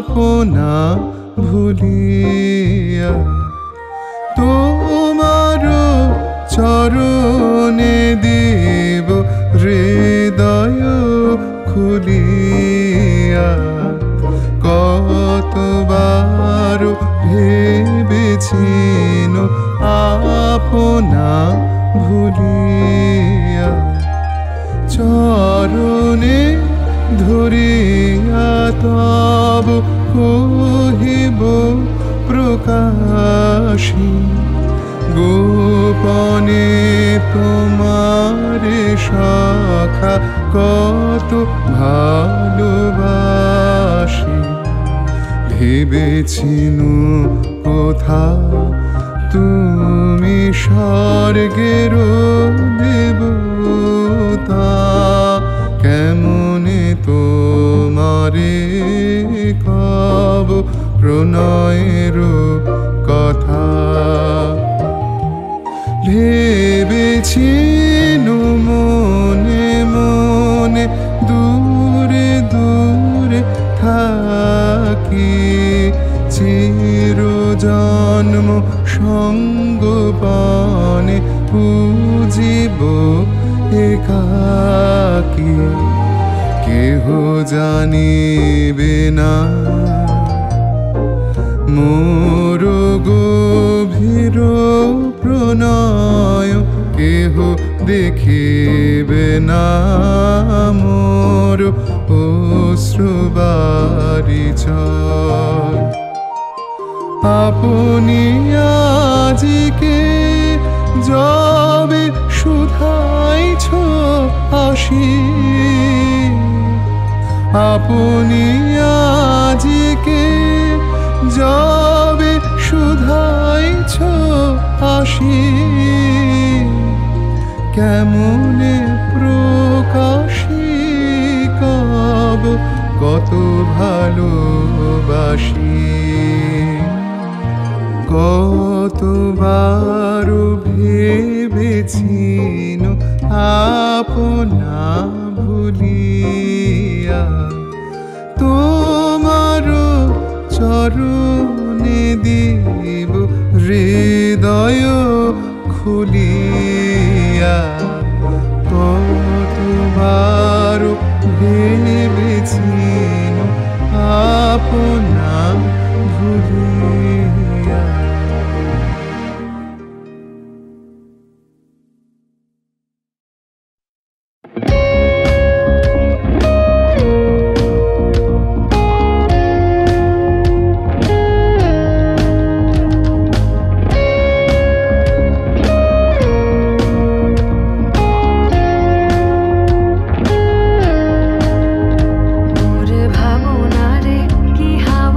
আপনা ভুলিয়া তোমার চরণে দেব হৃদয় খুলিয়া। কতবার ভেবেছিন আপনা ভুলিয়া, চরণে ধরিয়া তব কহিব প্রকাশী, গোপনে তোমারে সখা কত ভালোবাসি। ভেবেছিনু কোথা তুমি স্বর্গের দেবতা, কেমনে তোমারে কব প্রণয়ের কথা। ভেবেছিনু মনে মনে দূরে দূরে থাকি, চির জন্ম সঙ্গপানে পুজিব একাকী। কেহ জানিবে না মোর গভীর প্রণয়, কেহ দেখিবে না মোর অশ্রুবারিচয়। আপনি আজিকে যবে শুধাইছ আসি, আপনি আজিকে যবে শুধাইছ আসি, কেমনে প্রকাশী কব কত ভালোবাসি। কতবার ভেবেছিন আপনা ভুলিয়া, তোমার চরণে দেব হৃদয় খুলিয়া। কতবার ভেবেছিন আপনা ভুলিয়া। ভাবনা রে কি হাওয়া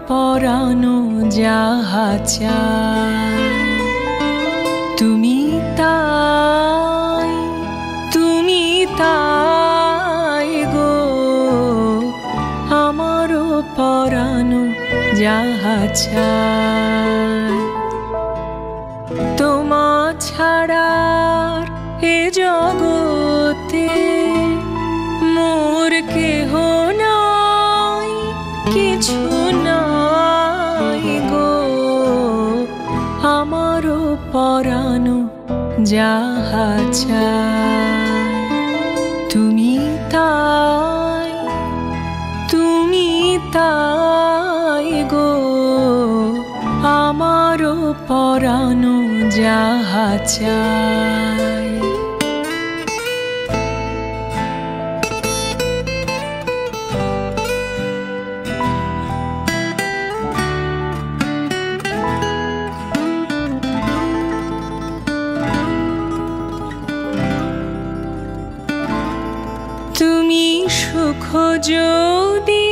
পরানো যাহা চায় তুমি তাই গো আমারও পরানো যাহা চায় তোমা ছাড়ার এ জগতে মোর কেহ নাই কিছু নাই গো আমারও পরানো যাহা চায় তুমি তাই গো আমারও পরানো যাহা চায় তুমি সুখ যদি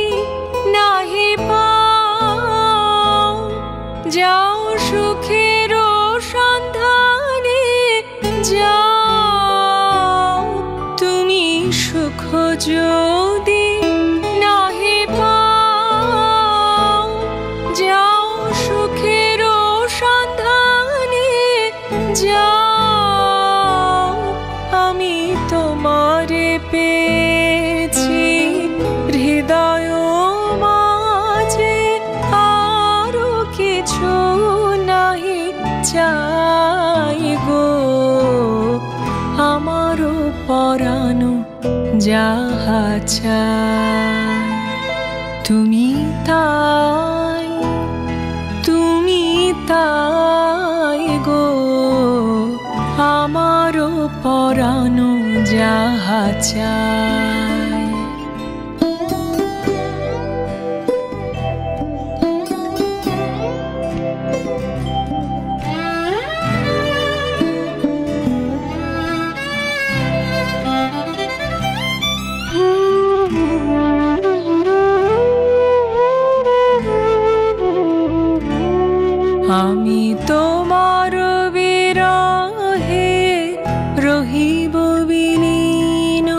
নাহি পাও যাও সুখের সন্ধানে যাও তুমি সুখ যদি নাহি পাও যাও সুখের সন্ধানে যাও আমি তোমারে পেয়েছি হৃদয় মাঝে আরো কিছু নাহি চাই গো আমারও পরানো যাহা চায় তুমি তাই গো আমারও পরানো যাহা চায় আমি তোমার বিরহে রহিব বিলীন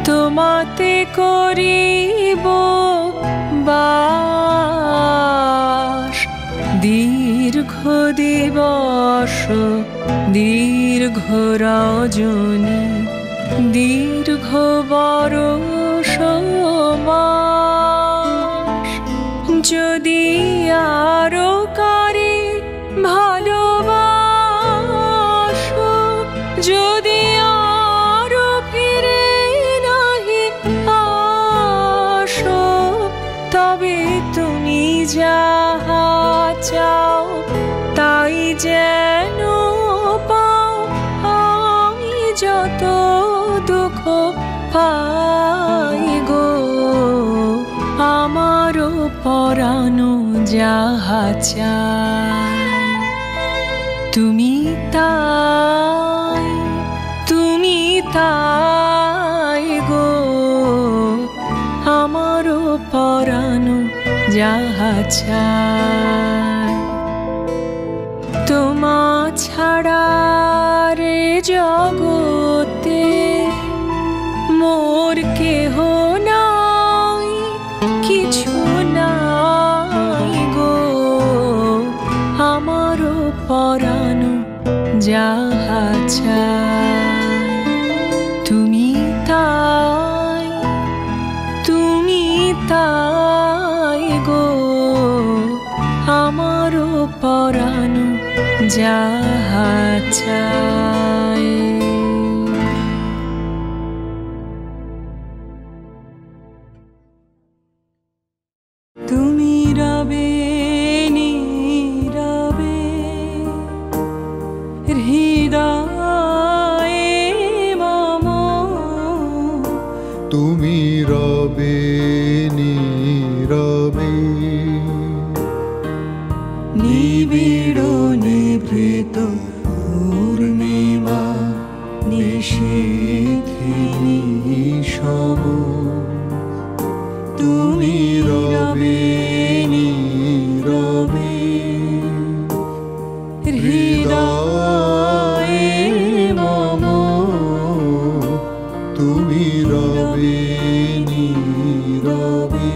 তোমাতে করিব বাস দীর্ঘ দিবস দীর্ঘ রজনী দীর্ঘ বরষ মাস যদি আরো কারে ভালোবাসো যদি আরো ফিরে নাহি আসো তবে তুমি যাহা চাও তাই যেন পাও আমি যত দুঃখ পাই গো আমারও পরানো যাহা চায় তুমি তাই গো আমারও পরানো যাহা চায় তোমা ছাড়া রে জগতে মোর কেহ নাই কিছু নাই গো আমারও পরানো যাহা চায় তুমি তাই গো আমারও পরানো যাহা চায় তুমি রবে নীরবে হৃদয়ে মম তুমি রবে নীরবে নিবিড় নিভৃত পূর্ণিমা নিশীথিনী সম তুমি রবে তুমি রবে নীরবে।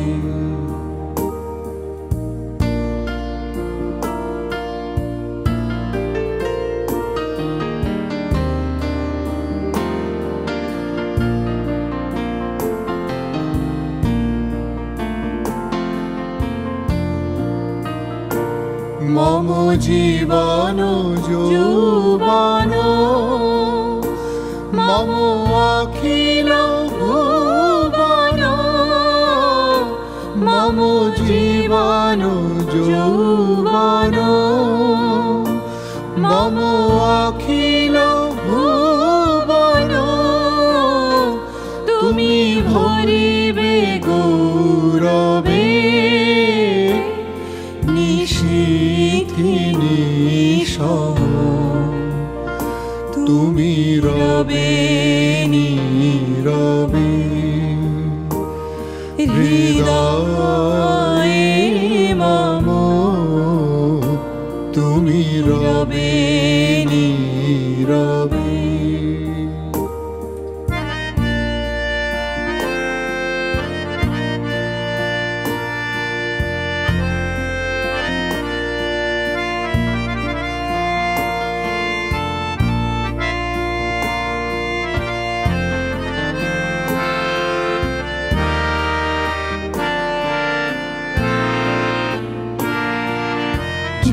মম জীবন যৌবন মম অখিল ভুবন, মম জীবন যৌবন মম অখিল ভুবন, তুমি ভরিবে গৌরবে নিশীথে নিশম, তুমি রবে নীরবে। হৃদয়ে মম তুমি রবে নীরবে।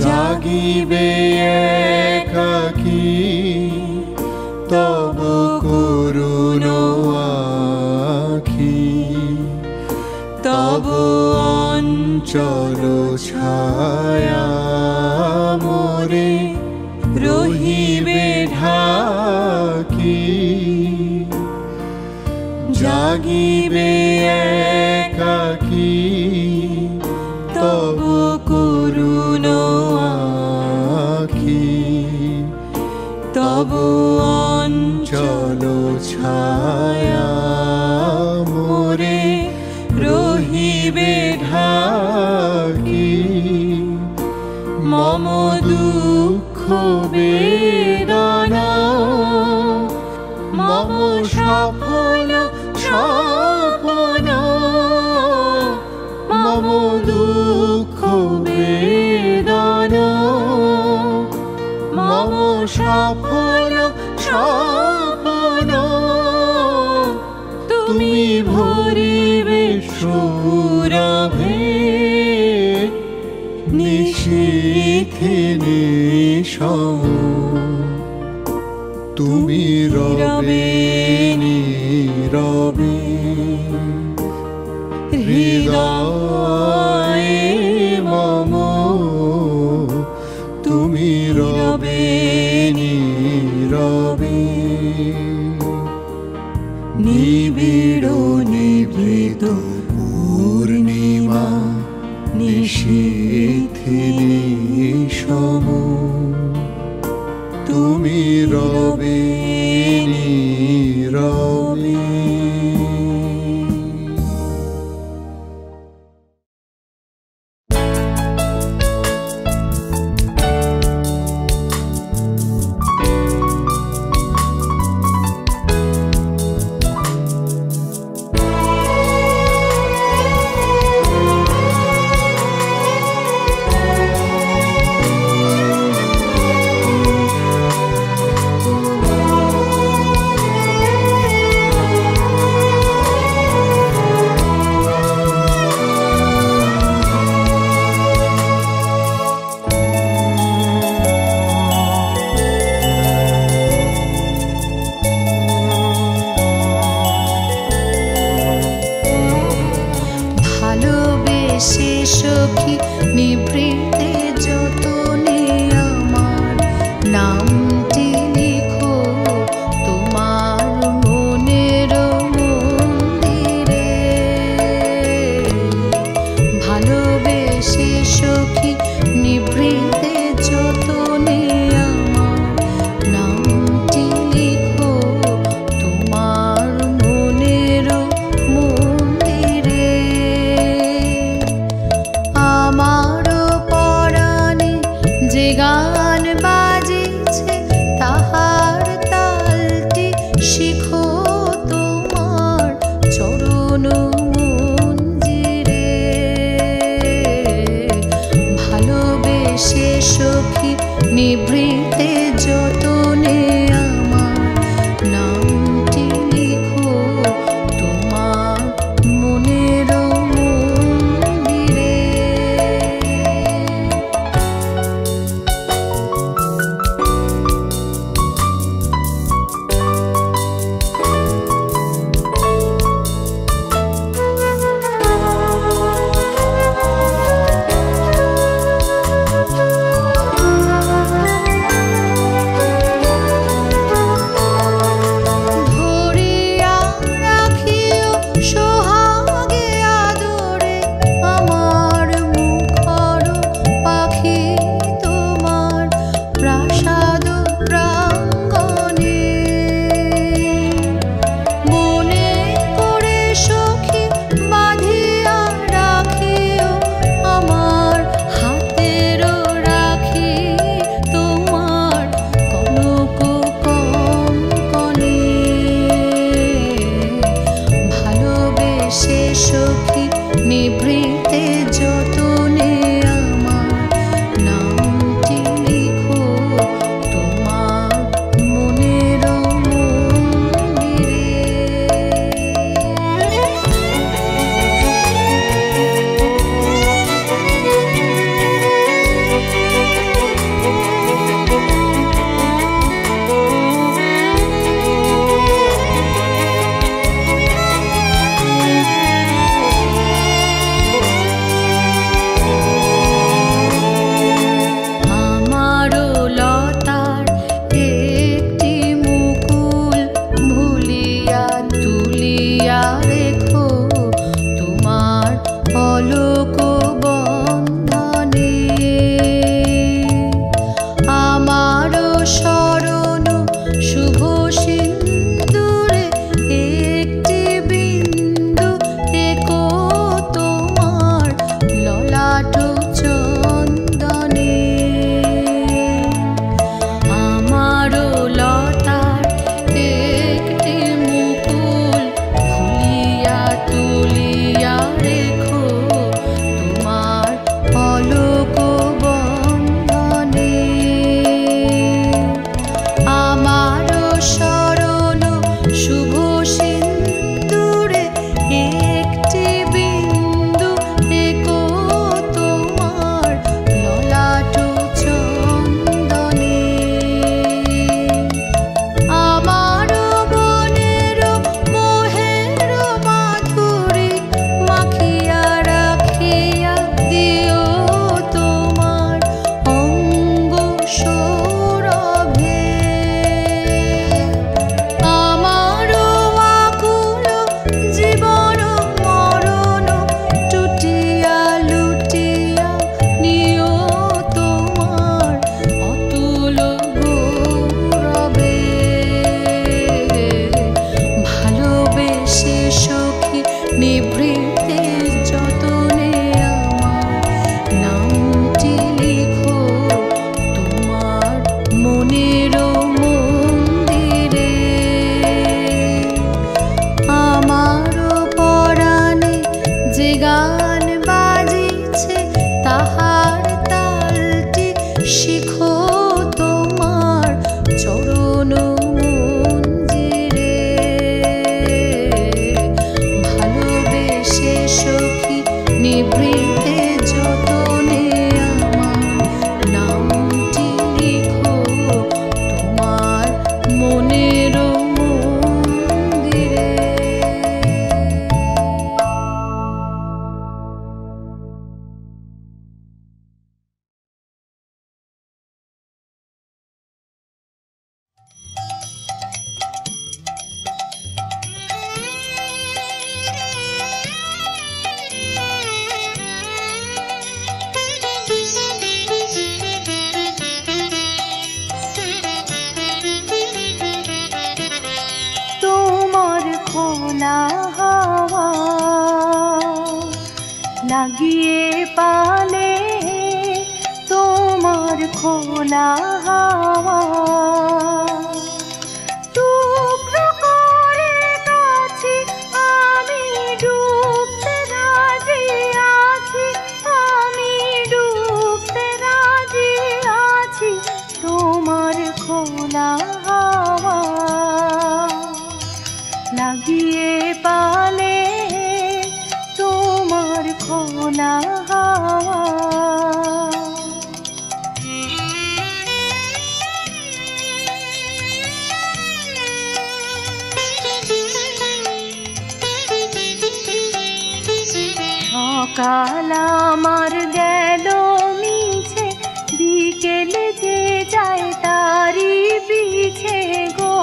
জাগিবে একাকী তব করুণ আখি, তব অঞ্চল ছায়া মোরে রহিবে ঢাকি। জাগিবে একাকী তব করুণ আখি, তব অঞ্চল ছায়া মোরে রহিবে ঢাকি। মম দুঃখ বেদনা মম সফল স্বপ্ন, মম দুঃখ বেদনা মম সফল স্বপ্ন, তুমি ভরিবে সুরভে নিশীথে নিশম, তুমি রবে নীরবে। হৃদয়ে মম তুমি রবে নীরবে। নিবিড় নিভৃত পূর্ণিমা নিশীথে নিশম, তুমি রবে নীরবে। আমারও খোলা হাওয়া লাগিয়ে পালে তোমার খোলা হাওয়া টুকরো করে কাছি আমি ডুবতে রাজি আছি আমি ডুবতে রাজি আছি তোমার খোলা হাওয়া লাগিয়ে পালে তোমার খোলা হাওয়া সকাল আমার গেল মিছে বিকেল যে যায় তারি পিছে গো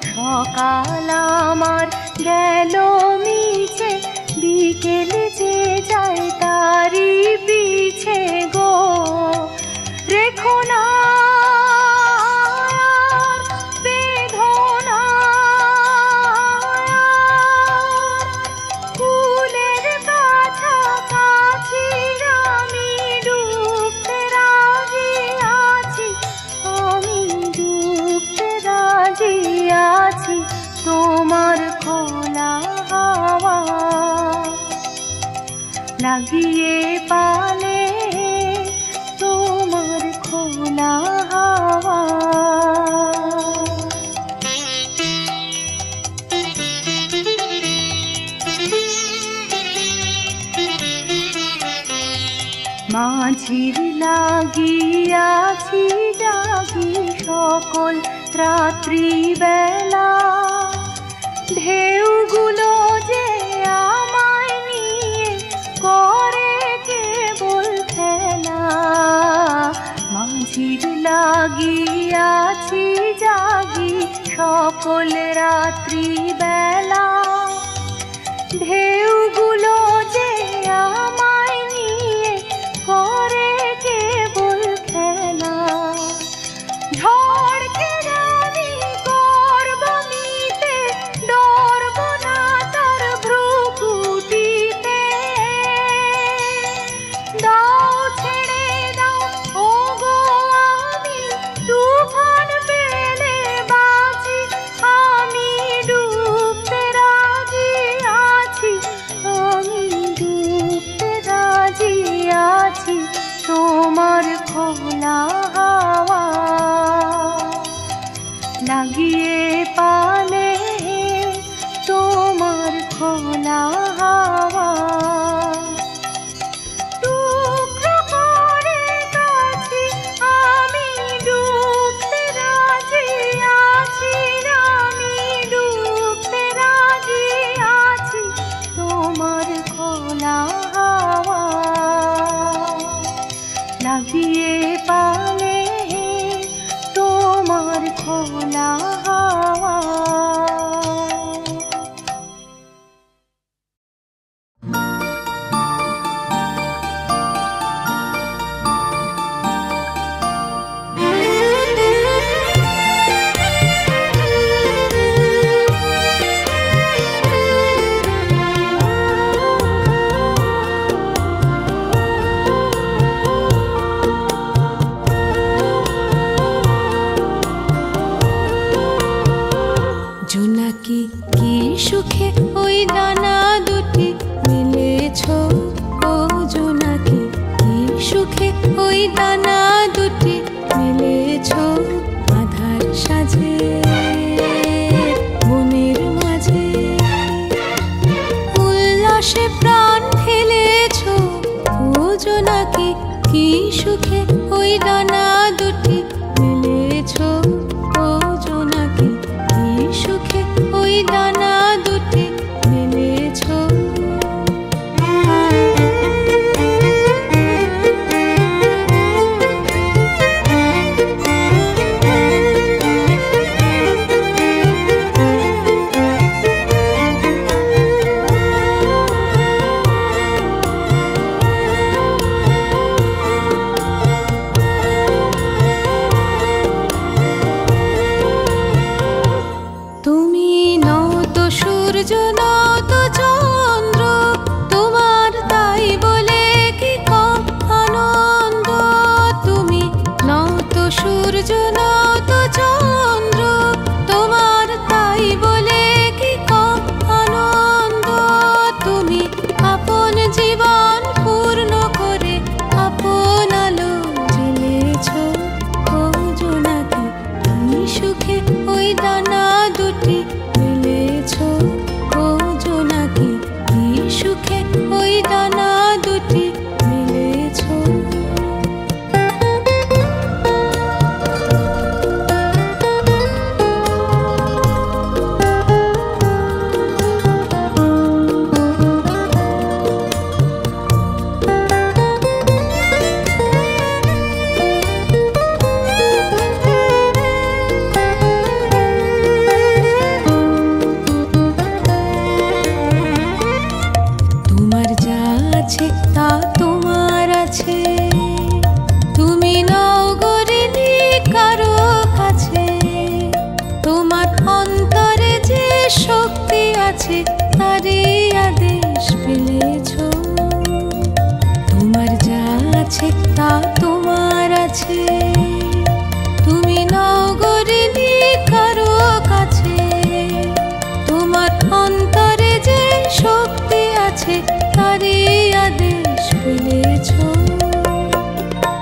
সকাল আমার গেল মিছে বিকেল যে যায় তারি পিছে গো রেখো না বেদনা ফুলের কাছাকাছি আমি ডুবতে রাজি আছি আমি ডুবতে রাজি আছি তোমার খোলা হাওয়া লাগিয়ে পালে তোমার খোলা হাওয়া মাঝির লাগিয়াছি জাগি সকল রাত্রি বেলা ঢেউগুলো যে আমায় নিয়ে করে কেবল খেলা মাঝির লাগিয়াছি জাগি সকল রাত্রি বেলা ঢেউগুলো যে আমায় নিয়ে করে কেবল খেলা ঝড়কে রানী করব নিতে ডরব না তার ভ্রুকুটিতে দাও ছেড়ে দাও ও গো আমি তুফান পেলে বাঁচি আমি ডুবতে রাজি আছি আমি ডুবতে রাজি আছি তোমার খোলা হাওয়া লাগিয়ে পালে তোমার খোলা হাওয়া টুকরো করে কাছি আমি ডুবতে রাজি আছি আমি ডুবতে রাজি আছি তোমার খোলা হাওয়া লাগিয়ে পালে তোমার খোলা হাওয়া জোনাকি কি সুখে ওই দানা দুটি মিলেছ ও জোনাকি কি সুখে ওই দানা দুটি মিলেছ আধার সাজে মনের মাঝে উল্লাসে প্রাণ ফেলেছ ও জোনাকি কি সুখে ওই দানা দুটি মিলেছ ও জোনাকি কি সুখে ওই দানা দুটি মিলেছ তুমি নও সূর্য নত চন্দ্র তোমার তাই বলে কি কম আনন্দ তুমি নত সূর্য নত চন্দ্র তোমার তাই বলে কি কম আনন্দ তুমি আপন জীবন পূর্ণ করে আপন আলো জ্বেলেছ ও জোনাকি তুমি সুখে ওই ডানা দুটি মেলেছ ও জোনাকি কি সুখে ওই ডানা দুটি মেলেছ তোমার যা আছে তা তোমার আছে তুমি নও গরিনি কারো কাছে তোমার অন্তরে যে শক্তি আছে তারই আদেশ পেলেছ তোমার যা আছে তা তোমার আছে তুমি নও গরিনি কারো কাছে তোমার অন্তরে যে শক্তি আছে তারই আদেশ পেলেছ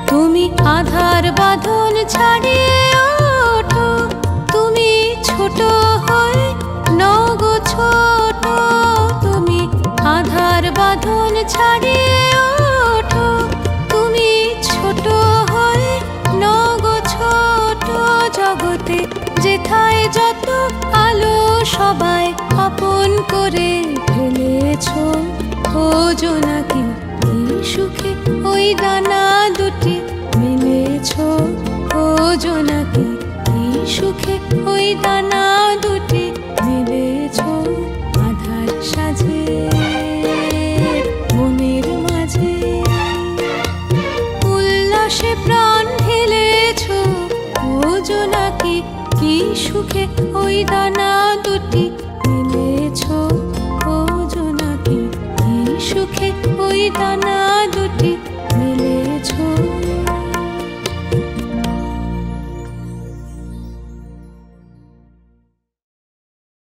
তুমি আধার বাঁধন ছাড়িয়ে ওঠো তুমি ছোট হয়ে নগো ছোট তুমি আধার বাঁধন ছাড়িয়ে ওঠো তুমি ছোট হয়ে নগো ছোট জগতে যেথায় যত আলো সবাই আপন করে ফেলেছ ও জোনাকি কি সুখে ওই ডানা দুটি মেলেছ ও জোনাকি কি সুখে ওই ডানা দুটি মেলেছ আধার সাজে মনের মাঝে উল্লাসে প্রাণ ঢেলেছ ও জোনাকি কি সুখে ওই ডানা দুটি মেলেছ ও জোনাকি কি সুখে ওই ডানা দুটি